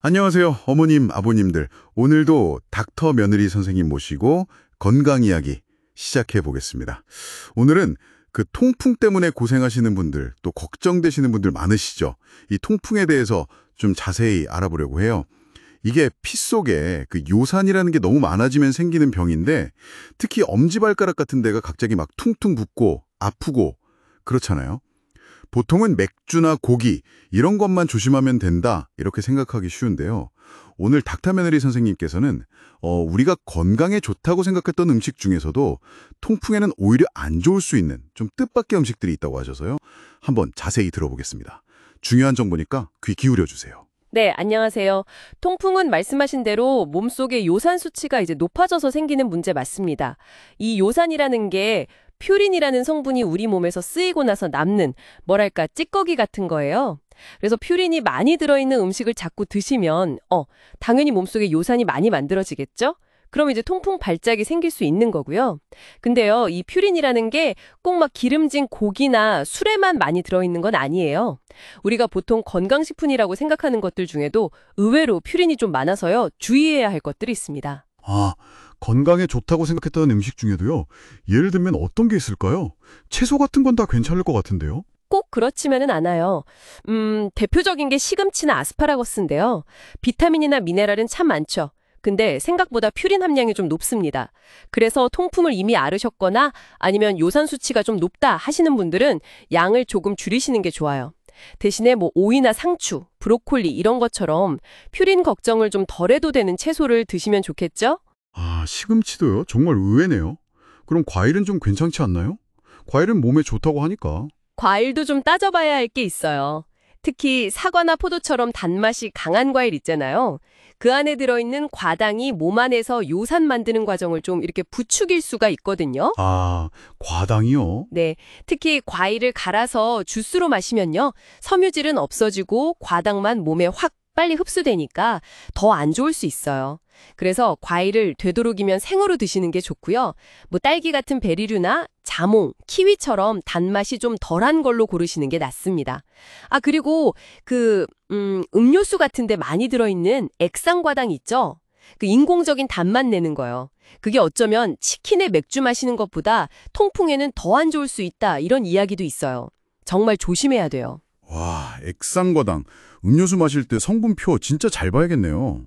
안녕하세요, 어머님, 아버님들. 오늘도 닥터 며느리 선생님 모시고 건강 이야기 시작해 보겠습니다. 오늘은 그 통풍 때문에 고생하시는 분들, 또 걱정되시는 분들 많으시죠? 이 통풍에 대해서 좀 자세히 알아보려고 해요. 이게 피 속에 그 요산이라는 게 너무 많아지면 생기는 병인데, 특히 엄지발가락 같은 데가 갑자기 막 퉁퉁 붓고 아프고 그렇잖아요. 보통은 맥주나 고기 이런 것만 조심하면 된다 이렇게 생각하기 쉬운데요. 오늘 닥터메너리 선생님께서는 우리가 건강에 좋다고 생각했던 음식 중에서도 통풍에는 오히려 안 좋을 수 있는 좀 뜻밖의 음식들이 있다고 하셔서요. 한번 자세히 들어보겠습니다. 중요한 정보니까 귀 기울여 주세요. 네, 안녕하세요. 통풍은 말씀하신 대로 몸속의 요산 수치가 이제 높아져서 생기는 문제 맞습니다. 이 요산이라는 게 퓨린이라는 성분이 우리 몸에서 쓰이고 나서 남는 뭐랄까 찌꺼기 같은 거예요. 그래서 퓨린이 많이 들어있는 음식을 자꾸 드시면 당연히 몸속에 요산이 많이 만들어지겠죠? 그럼 이제 통풍 발작이 생길 수 있는 거고요. 근데요, 이 퓨린이라는 게 꼭 막 기름진 고기나 술에만 많이 들어있는 건 아니에요. 우리가 보통 건강식품이라고 생각하는 것들 중에도 의외로 퓨린이 좀 많아서요, 주의해야 할 것들이 있습니다. 아, 건강에 좋다고 생각했던 음식 중에도요. 예를 들면 어떤 게 있을까요? 채소 같은 건 다 괜찮을 것 같은데요. 꼭 그렇지만은 않아요. 대표적인 게 시금치나 아스파라거스인데요. 비타민이나 미네랄은 참 많죠. 근데 생각보다 퓨린 함량이 좀 높습니다. 그래서 통풍을 이미 앓으셨거나 아니면 요산 수치가 좀 높다 하시는 분들은 양을 조금 줄이시는 게 좋아요. 대신에 오이나 상추, 브로콜리 이런 것처럼 퓨린 걱정을 좀 덜 해도 되는 채소를 드시면 좋겠죠? 아, 시금치도요? 정말 의외네요. 그럼 과일은 좀 괜찮지 않나요? 과일은 몸에 좋다고 하니까. 과일도 좀 따져봐야 할 게 있어요. 특히 사과나 포도처럼 단맛이 강한 과일 있잖아요. 그 안에 들어있는 과당이 몸 안에서 요산 만드는 과정을 좀 이렇게 부추길 수가 있거든요. 아, 과당이요? 네, 특히 과일을 갈아서 주스로 마시면요. 섬유질은 없어지고 과당만 몸에 확 빨리 흡수되니까 더 안 좋을 수 있어요. 그래서 과일을 되도록이면 생으로 드시는 게 좋고요. 딸기 같은 베리류나 자몽, 키위처럼 단맛이 좀 덜한 걸로 고르시는 게 낫습니다. 아, 그리고 음료수 같은 데 많이 들어있는 액상과당 있죠? 그 인공적인 단맛 내는 거요. 그게 어쩌면 치킨에 맥주 마시는 것보다 통풍에는 더 안 좋을 수 있다, 이런 이야기도 있어요. 정말 조심해야 돼요. 와, 액상과당. 음료수 마실 때 성분표 진짜 잘 봐야겠네요.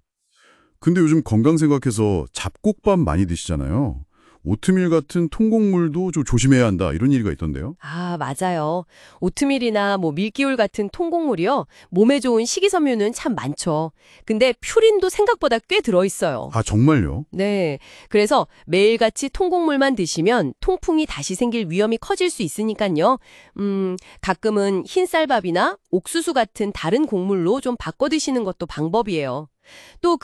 근데 요즘 건강 생각해서 잡곡밥 많이 드시잖아요. 오트밀 같은 통곡물도 좀 조심해야 한다 이런 얘기가 있던데요. 아, 맞아요. 오트밀이나 밀기울 같은 통곡물이요. 몸에 좋은 식이섬유는 참 많죠. 근데 퓨린도 생각보다 꽤 들어있어요. 아, 정말요? 네. 그래서 매일같이 통곡물만 드시면 통풍이 다시 생길 위험이 커질 수 있으니까요. 가끔은 흰쌀밥이나 옥수수 같은 다른 곡물로 좀 바꿔 드시는 것도 방법이에요. 또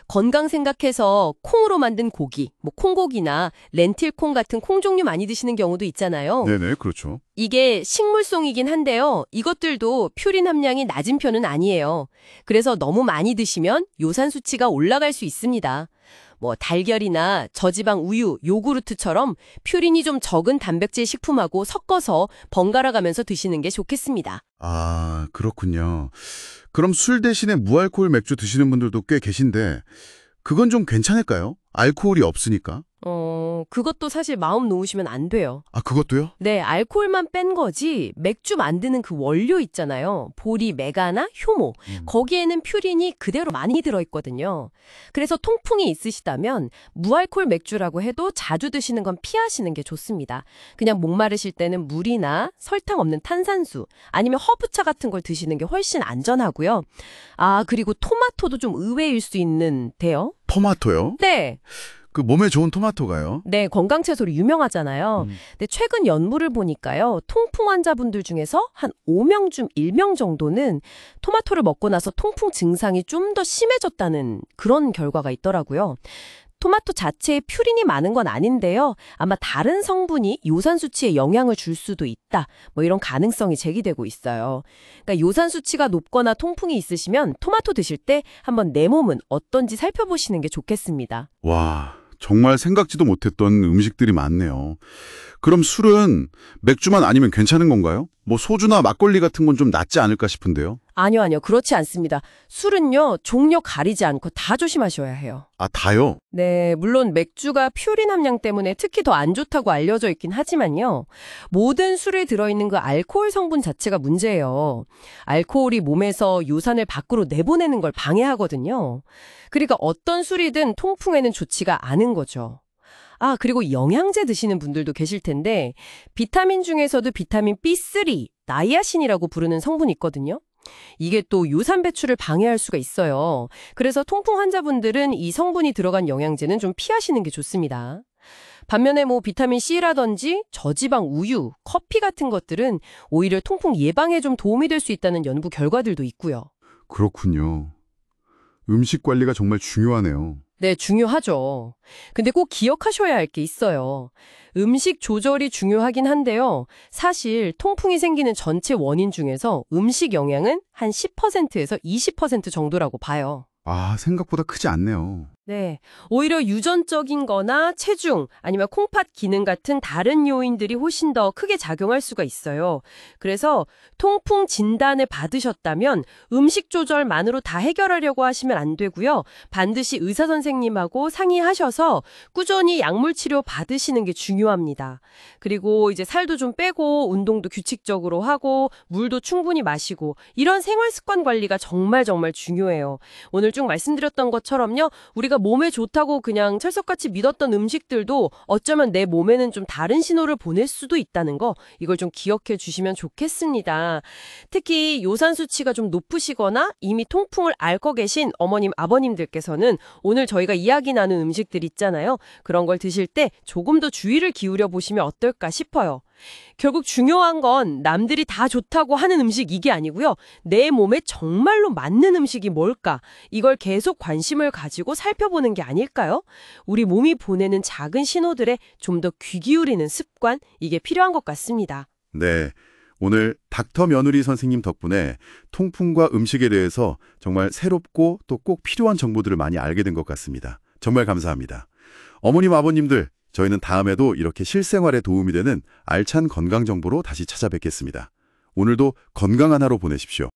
건강 생각해서 콩으로 만든 고기, 콩고기나 렌틸콩 같은 콩 종류 많이 드시는 경우도 있잖아요. 네네, 그렇죠. 이게 식물성이긴 한데요. 이것들도 퓨린 함량이 낮은 편은 아니에요. 그래서 너무 많이 드시면 요산 수치가 올라갈 수 있습니다. 달걀이나 저지방 우유, 요구르트처럼 퓨린이 좀 적은 단백질 식품하고 섞어서 번갈아 가면서 드시는 게 좋겠습니다. 아, 그렇군요. 그럼 술 대신에 무알코올 맥주 드시는 분들도 꽤 계신데 그건 좀 괜찮을까요? 알코올이 없으니까. 그것도 사실 마음 놓으시면 안 돼요. 아, 그것도요? 네, 알코올만 뺀 거지 맥주 만드는 그 원료 있잖아요. 보리, 메가나 효모. 거기에는 퓨린이 그대로 많이 들어있거든요. 그래서 통풍이 있으시다면 무알코올 맥주라고 해도 자주 드시는 건 피하시는 게 좋습니다. 그냥 목마르실 때는 물이나 설탕 없는 탄산수 아니면 허브차 같은 걸 드시는 게 훨씬 안전하고요. 아, 그리고 토마토도 좀 의외일 수 있는데요. 토마토요? 네. 그 몸에 좋은 토마토가요? 네, 건강채소로 유명하잖아요. 근데 최근 연구를 보니까요. 통풍 환자분들 중에서 한 5명 중 1명 정도는 토마토를 먹고 나서 통풍 증상이 좀 더 심해졌다는 그런 결과가 있더라고요. 토마토 자체에 퓨린이 많은 건 아닌데요. 아마 다른 성분이 요산 수치에 영향을 줄 수도 있다. 이런 가능성이 제기되고 있어요. 그러니까 요산 수치가 높거나 통풍이 있으시면 토마토 드실 때 한번 내 몸은 어떤지 살펴보시는 게 좋겠습니다. 와, 정말 생각지도 못했던 음식들이 많네요. 그럼 술은 맥주만 아니면 괜찮은 건가요? 뭐 소주나 막걸리 같은 건 좀 낫지 않을까 싶은데요. 아니요, 아니요. 그렇지 않습니다. 술은요, 종류 가리지 않고 다 조심하셔야 해요. 아, 다요? 네, 물론 맥주가 퓨린 함량 때문에 특히 더 안 좋다고 알려져 있긴 하지만요. 모든 술에 들어있는 그 알코올 성분 자체가 문제예요. 알코올이 몸에서 요산을 밖으로 내보내는 걸 방해하거든요. 그러니까 어떤 술이든 통풍에는 좋지가 않은 거죠. 아, 그리고 영양제 드시는 분들도 계실 텐데 비타민 중에서도 비타민 B3, 나이아신이라고 부르는 성분이 있거든요. 이게 또 요산 배출을 방해할 수가 있어요. 그래서 통풍 환자분들은 이 성분이 들어간 영양제는 좀 피하시는 게 좋습니다. 반면에 뭐 비타민 C라든지 저지방 우유, 커피 같은 것들은 오히려 통풍 예방에 좀 도움이 될 수 있다는 연구 결과들도 있고요. 그렇군요. 음식 관리가 정말 중요하네요. 네, 중요하죠. 근데 꼭 기억하셔야 할 게 있어요. 음식 조절이 중요하긴 한데요. 사실 통풍이 생기는 전체 원인 중에서 음식 영향은 한 10%에서 20% 정도라고 봐요. 아, 생각보다 크지 않네요. 네, 오히려 유전적인 거나 체중, 아니면 콩팥 기능 같은 다른 요인들이 훨씬 더 크게 작용할 수가 있어요. 그래서 통풍 진단을 받으셨다면 음식 조절만으로 다 해결하려고 하시면 안 되고요. 반드시 의사 선생님하고 상의하셔서 꾸준히 약물 치료 받으시는 게 중요합니다. 그리고 이제 살도 좀 빼고 운동도 규칙적으로 하고 물도 충분히 마시고 이런 생활 습관 관리가 정말 중요해요. 오늘 쭉 말씀드렸던 것처럼요. 우리가 몸에 좋다고 그냥 철석같이 믿었던 음식들도 어쩌면 내 몸에는 좀 다른 신호를 보낼 수도 있다는 거, 이걸 좀 기억해 주시면 좋겠습니다. 특히 요산 수치가 좀 높으시거나 이미 통풍을 앓고 계신 어머님, 아버님들께서는 오늘 저희가 이야기 나눈 음식들 있잖아요. 그런 걸 드실 때 조금 더 주의를 기울여 보시면 어떨까 싶어요. 결국 중요한 건 남들이 다 좋다고 하는 음식 이게 아니고요. 내 몸에 정말로 맞는 음식이 뭘까? 이걸 계속 관심을 가지고 살펴보는 게 아닐까요? 우리 몸이 보내는 작은 신호들에 좀 더 귀 기울이는 습관, 이게 필요한 것 같습니다. 네. 오늘 닥터 며느리 선생님 덕분에 통풍과 음식에 대해서 정말 새롭고 또 꼭 필요한 정보들을 많이 알게 된 것 같습니다. 정말 감사합니다. 어머님, 아버님들, 저희는 다음에도 이렇게 실생활에 도움이 되는 알찬 건강 정보로 다시 찾아뵙겠습니다. 오늘도 건강한 하루 보내십시오.